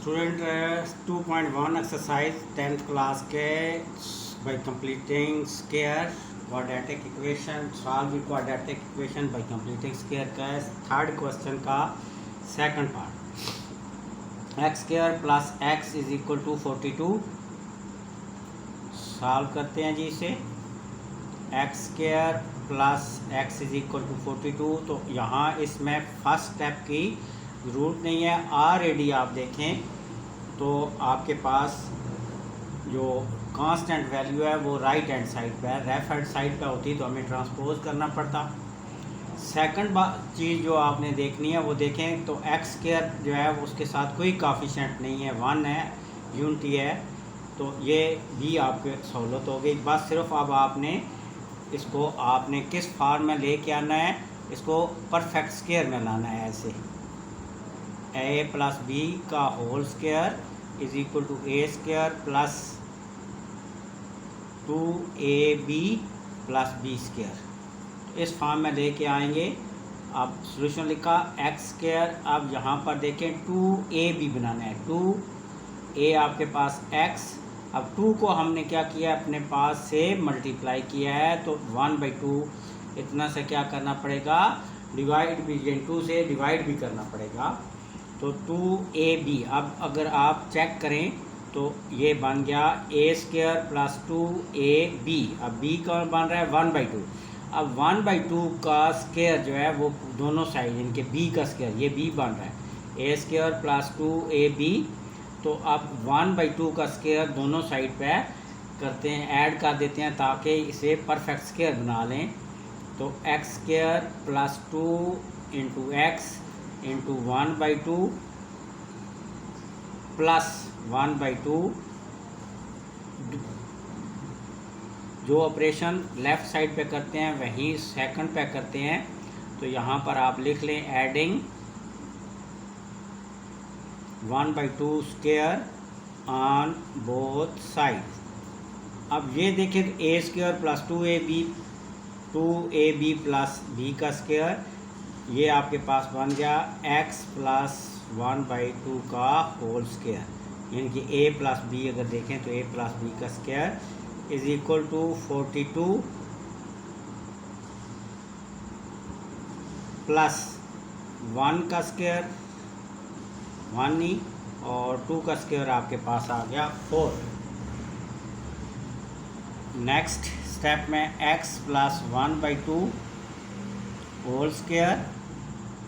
Student 2.1 exercise 10th class के by completing square quadratic equation solve quadratic equation by completing square का third question का second part. X square plus x is equal to 42 solve करते हैं जी इसे। X square plus x is equal to 42, तो यहाँ इसमें फर्स्ट स्टेप की ज़रूरत नहीं है। ऑलरेडी आप देखें तो आपके पास जो कांस्टेंट वैल्यू है वो राइट हैंड साइड पे है, लेफ्ट हैंड साइड पे होती तो हमें ट्रांसपोज करना पड़ता। सेकंड चीज़ जो आपने देखनी है वो देखें तो एक्स स्क्वायर जो है उसके साथ कोई काफिशेंट नहीं है, 1 है, यूनिटी है, तो ये भी आपके सहूलत हो गई। बस सिर्फ अब आपने इसको आपने किस फॉर्म में लेके आना है, इसको परफेक्ट स्क्वायर में लाना है। ऐसे ए प्लस बी का whole square is equal to a square plus 2ab plus b square, तो इस फॉर्म में लेके आएंगे। अब सॉल्यूशन लिखा एक्स स्क्वायर, अब यहाँ पर देखें 2ab बनाना है, 2a आपके पास x, अब 2 को हमने क्या किया अपने पास से मल्टीप्लाई किया है, तो 1/2 इतना से क्या करना पड़ेगा, डिवाइड भी 2 से डिवाइड भी करना पड़ेगा, तो 2ab। अब अगर आप चेक करें तो ये बन गया ए स्क्वायर प्लस 2ab। अब b का बन रहा है 1/2। अब 1/2 का स्क्वायर जो है वो दोनों साइड इनके b का स्क्वायर, ये b बन रहा है ए स्क्वायर प्लस 2ab। तो अब 1/2 का स्क्वायर दोनों साइड पे करते हैं, ऐड कर देते हैं ताकि इसे परफेक्ट स्क्वायर बना लें। तो x square plus 2 into x into 1/2 plus 1/2, जो ऑपरेशन लेफ़्ट साइड पे करते हैं वही सेकंड पे करते हैं। तो यहाँ पर आप लिख लें adding 1/2 square on both side. अब ये देखें a square plus 2ab plus b का स्क्वायर, ये आपके पास बन गया x प्लस 1/2 का होल स्क्वायर, यानी कि a प्लस बी अगर देखें तो a प्लस बी का square is equal to 42 plus 1 का स्क्वायर 1 ही, और 2 का स्क्वायर आपके पास आ गया 4। नेक्स्ट स्टेप में x plus 1/2 whole square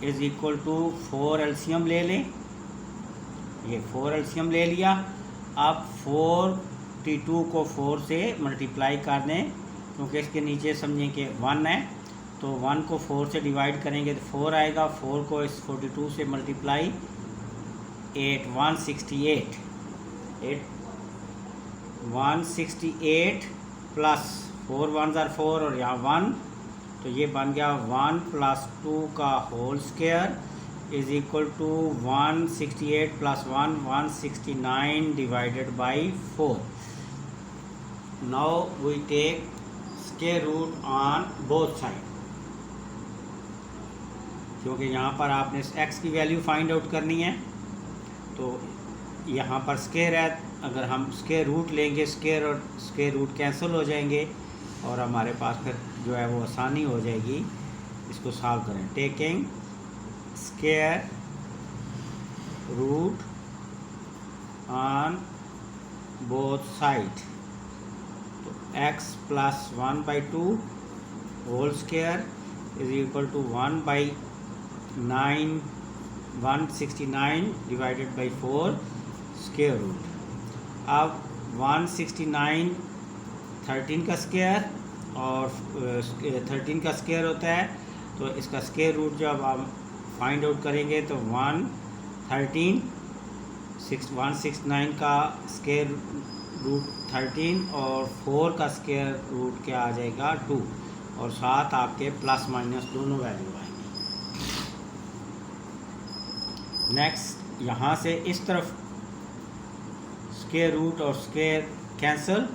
is equal to 4 LCM ले लें, ये 4 एलसीएम ले लिया। अब 42 को 4 से मल्टीप्लाई कर दें, क्योंकि इसके नीचे समझें कि 1 है, तो 1 को 4 से डिवाइड करेंगे तो 4 आएगा, 4 को इस 42 से मल्टीप्लाई 8 168 168 प्लस 4 1 ज़ार 4 और यहाँ 1, तो ये बन गया 1 प्लस 2 का whole square is equal to 168 plus 1 169 divided by 4। Now we take square root on both side, क्योंकि यहाँ पर आपने x की वैल्यू फाइंड आउट करनी है, तो यहाँ पर स्क्वायर है, अगर हम स्क्वायर रूट लेंगे स्क्वायर और स्क्वायर रूट कैंसिल हो जाएंगे और हमारे पास फिर जो है वो आसानी हो जाएगी इसको सॉल्व करें। Taking square root on both side, तो x plus 1/2 whole square is equal to 1/169 divided by 4 square root. अब 169 13 का स्क्वायर और 13 का स्क्वायर होता है, तो इसका स्क्वायर रूट जब आप फाइंड आउट करेंगे तो 169 का स्क्वायर रूट 13 और 4 का स्क्वायर रूट क्या आ जाएगा 2, और साथ आपके प्लस माइनस दोनों वैल्यू आएंगे। नेक्स्ट यहाँ से इस तरफ स्क्वायर रूट और स्क्वायर कैंसिल,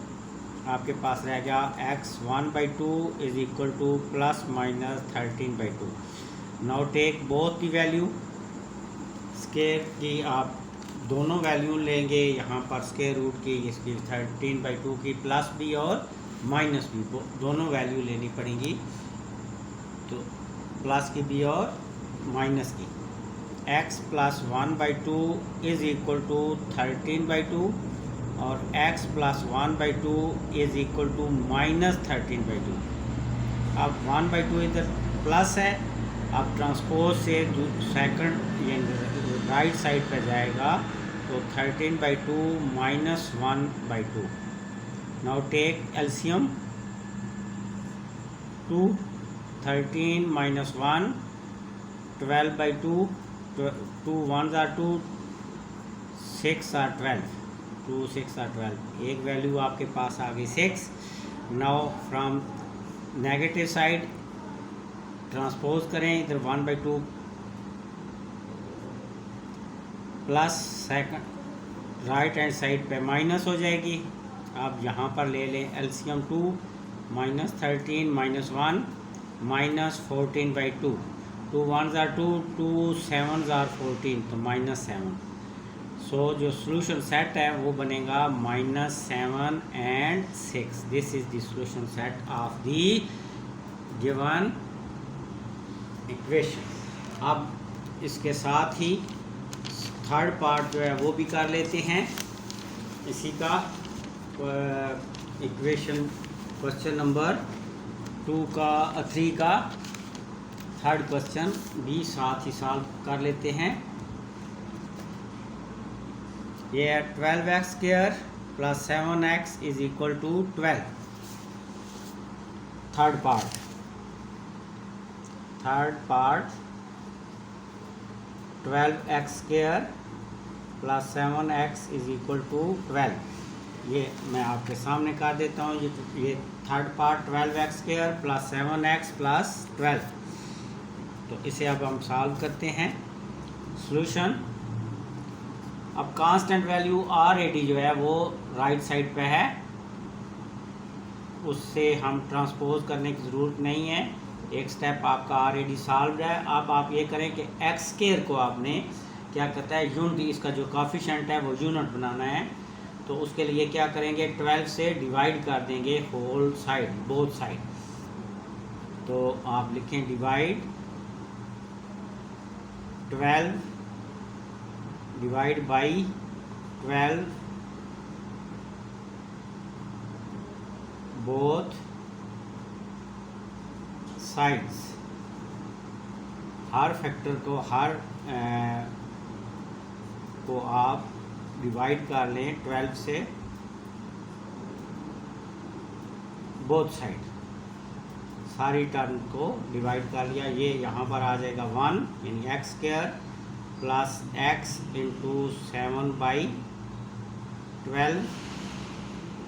आपके पास रह गया x 1/2 is equal to plus minus 13/2। Now take both the value, square की आप दोनों वैल्यू लेंगे यहाँ पर स्क्वायर रूट की, इसकी 13/2 की, प्लस बी और माइनस बी, दोनों वैल्यू लेनी पड़ेंगी। तो प्लस की बी और माइनस की। x plus 1/2 is equal to 13/2 और x plus 1/2 is equal to minus 13/2। अब 1/2 इधर प्लस है, अब ट्रांसपोज से सेकंड राइट साइड पर जाएगा तो 13/2 minus 1/2। Now take LCM 2, 13 minus 1, 12/2, 2 1s are 2, 6 are 12, 2 6 are 12, एक वैल्यू आपके पास आ गई 6। Now from negative side transpose करें, इधर 1/2 plus second right hand side पे माइनस हो जाएगी। अब यहाँ पर ले लें LCM 2 minus 13 minus 1 minus 14/2, 2 1s are 2, 2 7s are 14, तो -7। सो जो सोल्यूशन सेट है वो बनेगा -7 and 6। This is the solution set of the given equation. अब इसके साथ ही थर्ड पार्ट जो है वो भी कर लेते हैं इसी का। इक्वेशन क्वेश्चन नंबर 3 का थर्ड क्वेश्चन भी साथ ही सॉल्व कर लेते हैं। ये है 12x² plus 7x is equal to 12। Third part 12x² plus 7x is equal to 12। ये मैं आपके सामने कर देता हूँ। ये third part 12x² plus 7x plus 12। तो इसे अब हम सॉल्व करते हैं। सॉल्यूशन, अब कांस्टेंट वैल्यू ऑलरेडी जो है वो राइट साइड पे है, उससे हम ट्रांसपोज करने की ज़रूरत नहीं है। एक स्टेप आपका ऑलरेडी सॉल्व है। अब आप ये करें कि x² को आपने क्या कहता है यूनिट, इसका जो कोफिशिएंट है वो यूनिट बनाना है। तो उसके लिए क्या करेंगे, 12 से डिवाइड कर देंगे होल साइड, बोथ साइड। तो आप लिखें divide 12 divide by 12 both sides. Her factor को आप डिवाइड कर लें 12 से बोथ साइड। सारी टर्म को डिवाइड कर लिया। ये यहाँ पर आ जाएगा 1 यानी x² plus x into 7/12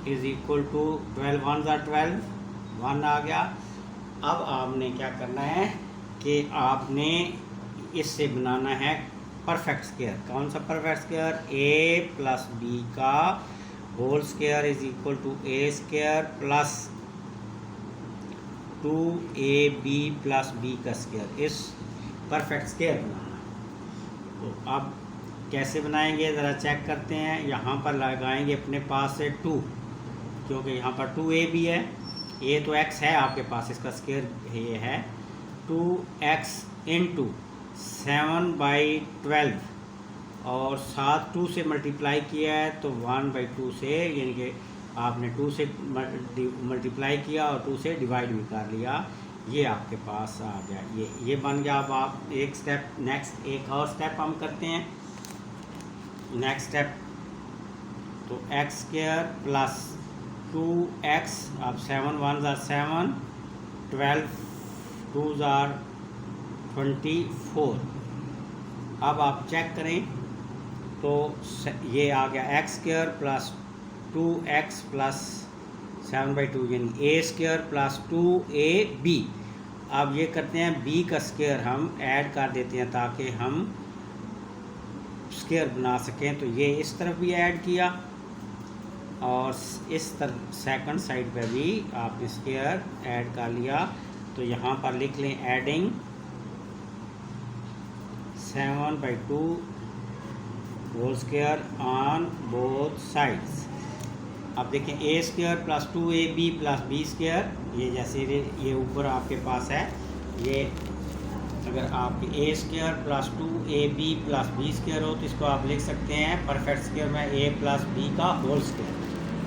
is equal to 12 1s are 12, 1 आ गया। अब आपने क्या करना है कि आपने इससे बनाना है परफेक्ट स्क्वायर। कौन सा perfect square, a plus b का whole square is equal to a² plus 2ab plus b का स्क्वायर। इस परफेक्ट स्क्वायर बनाना। तो अब कैसे बनाएंगे ज़रा चेक करते हैं। यहाँ पर लगाएंगे अपने पास से 2, क्योंकि यहाँ पर 2ab है, ये तो x है आपके पास, इसका स्क्वायर ये है 2x इंटू 7/12 और साथ 2 से मल्टीप्लाई किया है तो 1/2 से, यानी कि आपने 2 से मल्टीप्लाई किया और 2 से डिवाइड भी कर लिया। ये आपके पास आ गया, ये बन गया। अब आप एक स्टेप नेक्स्ट, एक और स्टेप हम करते हैं। नेक्स्ट स्टेप तो x² प्लस 2x, अब 7 1s are 7, 12 2s are 24। अब आप चेक करें तो ये आ गया x² प्लस 2x प्लस 7/2 यानी a² प्लस 2ab। अब ये करते हैं b का स्क्वायर हम ऐड कर देते हैं ताकि हम स्क्वायर बना सकें। तो ये इस तरफ भी ऐड किया और इस तरफ सेकंड साइड पे भी आपने स्क्वायर ऐड कर लिया। तो यहाँ पर लिख लें adding 7/2 whole square on both sides. अब देखें a square plus 2ab plus b square, ये जैसे ये ऊपर आपके पास है, ये अगर आपके a square plus 2ab plus b square हो तो इसको आप लिख सकते हैं परफेक्ट स्क्वायर में a प्लस बी का होल स्क्वायर।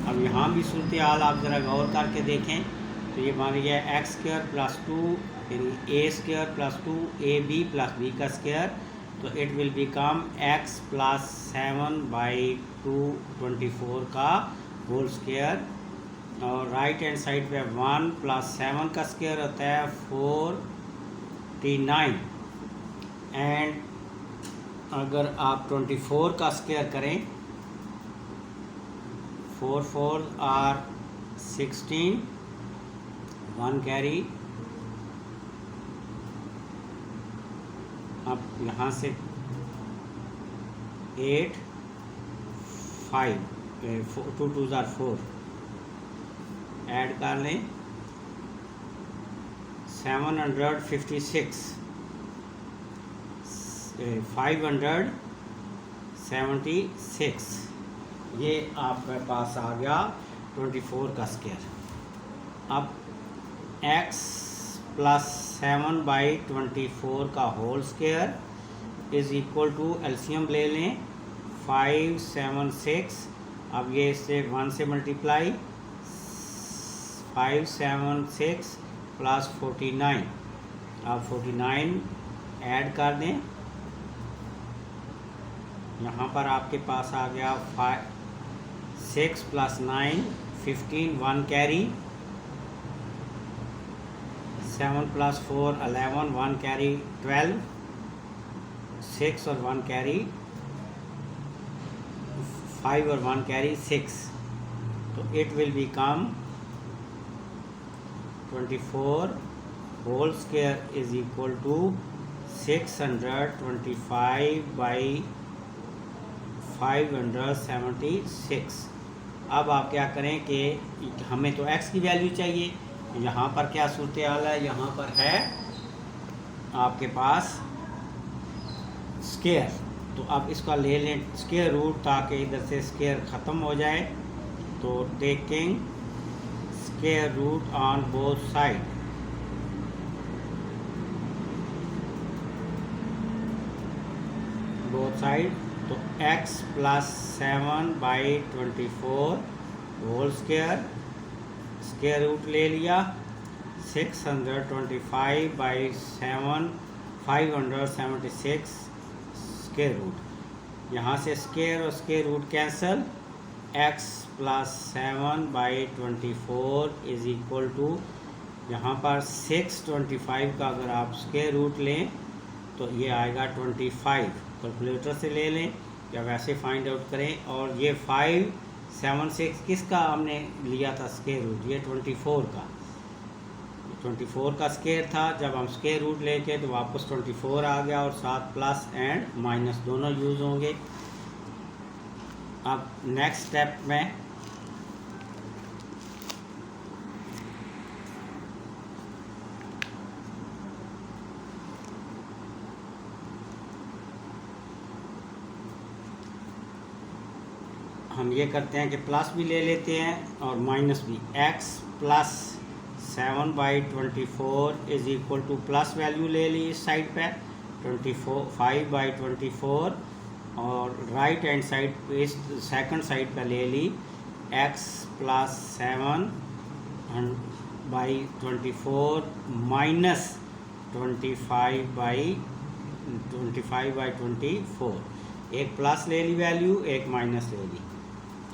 अब यहाँ भी सूरत हाल आप ज़रा गौर करके देखें तो ये मान लीजिए एक्स स्क्वायर प्लस 2 यानी a square plus 2ab plus b का स्क्वायर, तो it will become x plus 7/2 24 का होल स्क्वायर। और राइट हैंड साइड पे 1 प्लस 7 का स्क्वायर होता है 49, एंड अगर आप 24 का स्क्वायर करें 4 4 आर 16, 1 कैरी। अब यहाँ से 8 5 2 2 जार 4 ऐड कर लें 756 576, ये आपके पास आ गया 24 का स्क्वायर। अब x प्लस 7/24 का whole square is equal to LCM ले लें 5 7 6। अब ये इससे 1 से मल्टीप्लाई 5 7 6 प्लस 49, अब 49 ऐड कर दें, यहाँ पर आपके पास आ गया 6 प्लस 9 15, 1 कैरी, 7 प्लस 4 11, 1 कैरी 12, 6 और 1 कैरी 5 और 1 कैरी 6, तो it will become 24 whole square is equal to 625/576। अब आप क्या करें कि हमें तो x की वैल्यू चाहिए, यहाँ पर क्या सूरत हाल है, यहाँ पर है आपके पास स्क्वायर, तो अब इसका ले लें स्क्वायर रूट ताकि इधर से स्क्वायर ख़त्म हो जाए। तो taking square root on both side, तो x plus 7/24 whole square, square root ले लिया 625/7 576 स्क्वायर रूट, यहाँ से स्क्वायर और square root cancel, x plus 7/24 is equal to, यहाँ पर 625 का अगर आप स्क्वायर रूट लें तो ये आएगा 25, कैलकुलेटर से ले लें या वैसे फाइंड आउट करें। और ये 576 किसका हमने लिया था स्क्वायर रूट, ये 24 का स्क्वायर था। जब हम स्क्वायर रूट लेके तो वापस 24 आ गया और साथ प्लस एंड माइनस दोनों यूज़ होंगे। अब नेक्स्ट स्टेप में हम ये करते हैं कि प्लस भी ले लेते हैं और माइनस भी। x plus 7/24 is equal to plus value ले ली इस साइड पे 5/24 और राइट हैंड साइड इस सेकंड साइड पे ले ली x प्लस 7/24 माइनस 25/24, एक प्लस ले ली वैल्यू, एक माइनस ले ली।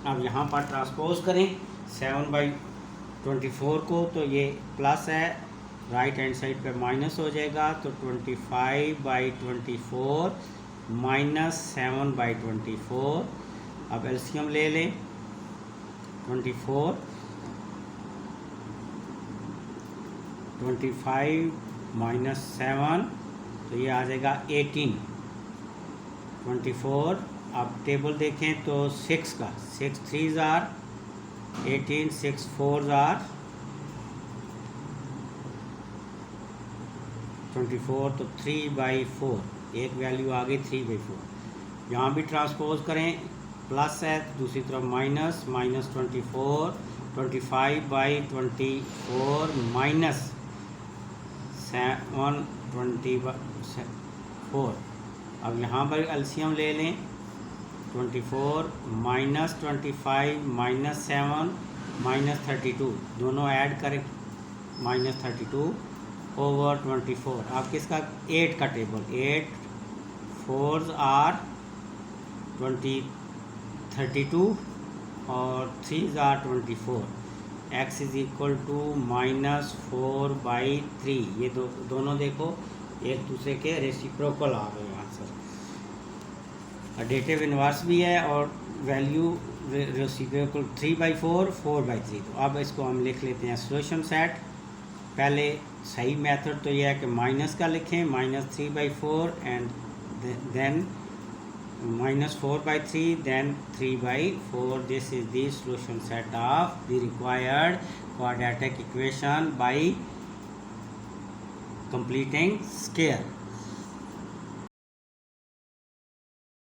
अब यहाँ पर ट्रांसपोज करें 7/24 को, तो ये प्लस है, राइट हैंड साइड पे माइनस हो जाएगा, तो 25/24 माइनस 7/24। अब एलसीएम ले लें 25 माइनस 7, तो ये आ जाएगा 18। 24 अब टेबल देखें तो 6 का 6 3 आर 18, 6 4 आर 24, तो 3/4 एक वैल्यू आ गई 3/4। यहाँ भी ट्रांसपोज करें, प्लस है दूसरी तरफ माइनस, माइनस 24, 25/24 माइनस 7/24। अब यहाँ पर एलसीएम ले लें, 24 माइनस 25 माइनस 7 माइनस 32, दोनों ऐड करें, माइनस 32/24। अब किसका 8 का टेबल, 8 4s आर 32 और 3s are 24। x is equal to -4/3। ये दोनों देखो एक दूसरे के रेसिप्रोकल आ गए आंसर। एडिटिव इन्वर्स भी है और वैल्यू रेसिप्रोकल 3/4 4/3। तो अब इसको हम लिख लेते हैं सॉल्यूशन सेट। पहले सही मेथड तो यह है कि माइनस का लिखें, -3/4 and then -4/3 then 3/4. This is the solution set of the required quadratic equation by completing square.